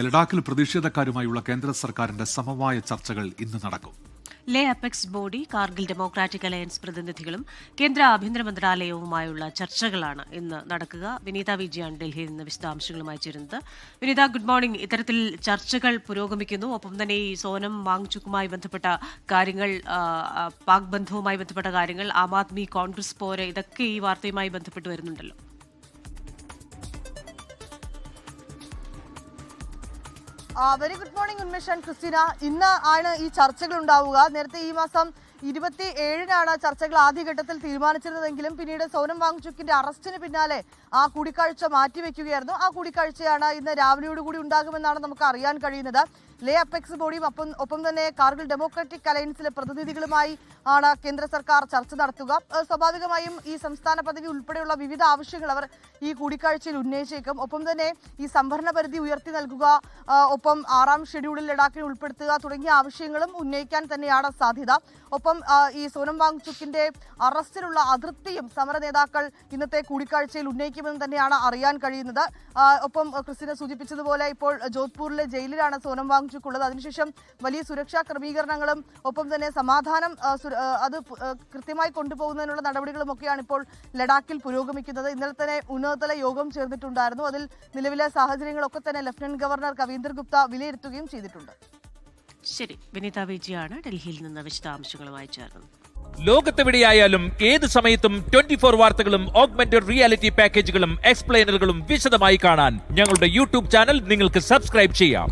ലഡാക്കിൽ പ്രതിഷേധക്കാരുമായുള്ള കേന്ദ്ര സർക്കാരിന്റെ സമവായ ചർച്ചകൾ ഇന്ന് നടക്കും. Leh apex body, Kargil democratic alliance പ്രതിനിധികളും കേന്ദ്ര ആഭ്യന്തര മന്ത്രാലയവുമായുള്ള ചർച്ചകളാണ് ഇന്ന് നടക്കുക. വിനീത വിജയാണ് ഡൽഹിയിൽ നിന്ന് വിശദാംശങ്ങളുമായി ചേരുന്നത്. വിനീത, ഗുഡ് മോർണിംഗ്. ഇത്തരത്തിൽ ചർച്ചകൾ പുരോഗമിക്കുന്നു. ഒപ്പം തന്നെ ഈ സോനം വാങ്ചുക്കുമായി ബന്ധപ്പെട്ട കാര്യങ്ങൾ, പാക് ബന്ധവുമായി ബന്ധപ്പെട്ട കാര്യങ്ങൾ, ആം ആദ്മി കോൺഗ്രസ് പോര്, ഇതൊക്കെ ഈ വാർത്തയുമായി ബന്ധപ്പെട്ട് വരുന്നുണ്ടല്ലോ. Very good morning Unmesh and Christina. ഇന്ന് ആണ് ഈ ചർച്ചകൾ ഉണ്ടാവുക. നേരത്തെ ഈ മാസം 27-നാണ് ചർച്ചകൾ ആദ്യഘട്ടത്തിൽ തീരുമാനിച്ചിരുന്നതെങ്കിലും പിന്നീട് സോനം വാങ്ചുക്കിന്റെ അറസ്റ്റിന് പിന്നാലെ ആ കൂടിക്കാഴ്ച മാറ്റിവെക്കുകയായിരുന്നു. ആ കൂടിക്കാഴ്ചയാണ് ഇന്ന് രാവിലെയോടുകൂടി ഉണ്ടാകുമെന്നാണ് നമുക്ക് അറിയാൻ കഴിയുന്നത്. ലേ അപെക്സ് ബോഡിയും ഒപ്പം തന്നെ കാർഗിൽ ഡെമോക്രാറ്റിക് അലയൻസിലെ പ്രതിനിധികളുമായി ആണ് കേന്ദ്ര സർക്കാർ ചർച്ച നടത്തുക. സ്വാഭാവികമായും ഈ സംസ്ഥാന പദവി ഉൾപ്പെടെയുള്ള വിവിധ ആവശ്യങ്ങൾ അവർ ഈ കൂടിക്കാഴ്ചയിൽ ഉന്നയിച്ചേക്കും. ഒപ്പം തന്നെ ഈ സംഭരണ പരിധി ഉയർത്തി നൽകുക, ഒപ്പം 6ാം ഷെഡ്യൂളിൽ ലഡാക്കിനെ ഉൾപ്പെടുത്തുക തുടങ്ങിയ ആവശ്യങ്ങളും ഉന്നയിക്കാൻ തന്നെയാണ് സാധ്യത. ഒപ്പം ഈ സോനം വാങ്ചുക്കിന്റെ അറസ്റ്റിലുള്ള അതൃപ്തിയും സമര നേതാക്കൾ ഇന്നത്തെ കൂടിക്കാഴ്ചയിൽ ഉന്നയിക്കുമെന്ന് തന്നെയാണ് അറിയാൻ കഴിയുന്നത്. ഒപ്പം ക്രിസ്റ്റീന സൂചിപ്പിച്ചതുപോലെ ഇപ്പോൾ ജോധ്പൂരിലെ ജയിലിലാണ് സോനം വാങ്ചുക്ക് ഉള്ളത്. അതിനുശേഷം വലിയ സുരക്ഷാ ക്രമീകരണങ്ങളും ഒപ്പം തന്നെ സമാധാനം അത് കൃത്യമായി കൊണ്ടുപോകുന്നതിനുള്ള നടപടികളും ഒക്കെയാണ് ഇപ്പോൾ ലഡാക്കിൽ പുരോഗമിക്കുന്നത്. ഇന്നലെ തന്നെ ഉന്നതതല യോഗം ചേർന്നിട്ടുണ്ടായിരുന്നു. അതിൽ നിലവിലെ സാഹചര്യങ്ങളൊക്കെ തന്നെ ലഫ്റ്റനന്റ് ഗവർണർ കവീന്ദർ ഗുപ്ത വിലയിരുത്തുകയും ചെയ്തിട്ടുണ്ട്. ശരി, വിനീത വിജയാണ് ഡൽഹിയിൽ നിന്ന് വിശദാംശങ്ങളുമായി ചേർന്നത്. ലോകത്തെവിടെയായാലും ഏത് സമയത്തും 24 വാർത്തകളും ഓഗ്മെന്റഡ് റിയാലിറ്റി പാക്കേജുകളും എക്സ്പ്ലെയിനറുകളും വിശദമായി കാണാൻ ഞങ്ങളുടെ യൂട്യൂബ് ചാനൽ നിങ്ങൾക്ക് സബ്സ്ക്രൈബ് ചെയ്യാം.